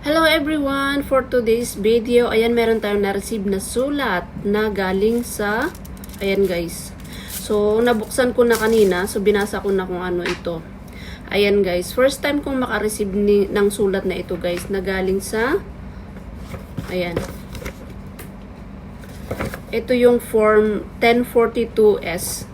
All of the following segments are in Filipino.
Hello everyone! For today's video, ayan meron tayong na-receive na sulat na galing sa, ayan guys. So, nabuksan ko na kanina, so binasa ko na kung ano ito. Ayan guys, first time kong makareceive ng sulat na ito guys, na galing sa, ayan. Ito yung form 1042S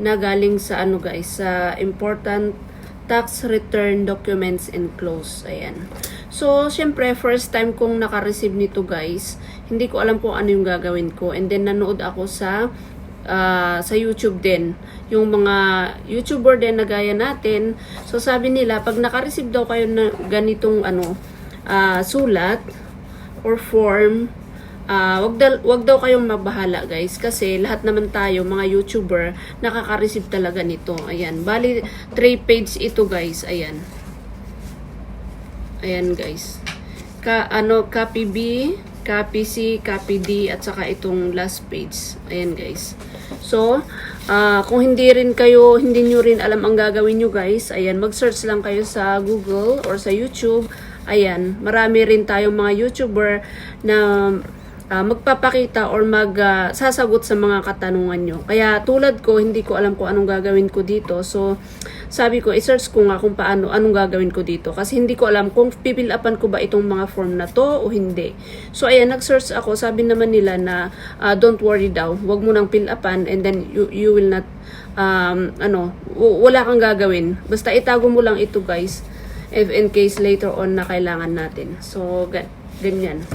na galing sa ano guys, sa important tax return documents enclosed. Ayan. So, syempre, first time kong naka-receive nito guys, hindi ko alam kung ano yung gagawin ko. And then, nanood ako sa YouTube din. Yung mga YouTuber din na gaya natin. So, sabi nila, pag naka-receive daw kayo na ganitong sulat or form, wag daw kayong mabahala guys. Kasi lahat naman tayo, mga YouTuber, nakaka-receive talaga nito. Ayan. Bali, 3 page ito guys. Ayan. Ayan guys. Copy B, copy C, copy D, at saka itong last page. Ayan guys. So, kung hindi nyo rin alam ang gagawin nyo guys, ayan, mag-search lang kayo sa Google or sa YouTube. Ayan, marami rin tayong mga YouTuber na magpapakita or sasagot sa mga katanungan nyo. Kaya tulad ko, hindi ko alam kung anong gagawin ko dito. So, sabi ko, i-search ko nga kung anong gagawin ko dito. Kasi hindi ko alam kung pipilapan ko ba itong mga form na to o hindi. So, ayan, nag-search ako. Sabi naman nila na, don't worry daw. Huwag mo nang pilapan and then you will not, wala kang gagawin. Basta itago mo lang ito guys, if in case later on na kailangan natin. So, ganyan.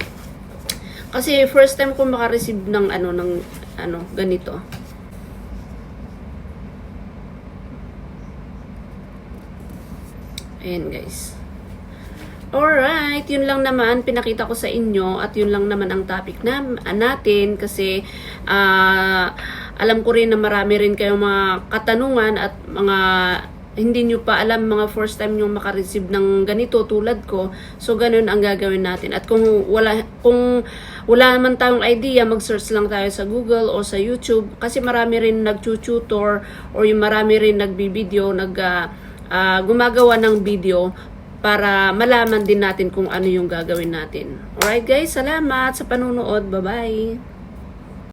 Kasi first time ko maka-receive ng ganito. Ayan guys. Alright, yun lang naman pinakita ko sa inyo at yun lang naman ang topic natin kasi alam ko rin na marami rin kayong mga katanungan at mga hindi nyo pa alam, mga first time nyo makareceive ng ganito tulad ko. So, ganun ang gagawin natin. At kung wala naman tayong idea, mag-search lang tayo sa Google o sa YouTube. Kasi marami rin nag-tutor or yung marami rin nagbibideo, gumagawa ng video para malaman din natin kung ano yung gagawin natin. Alright guys, salamat sa panunood. Bye-bye!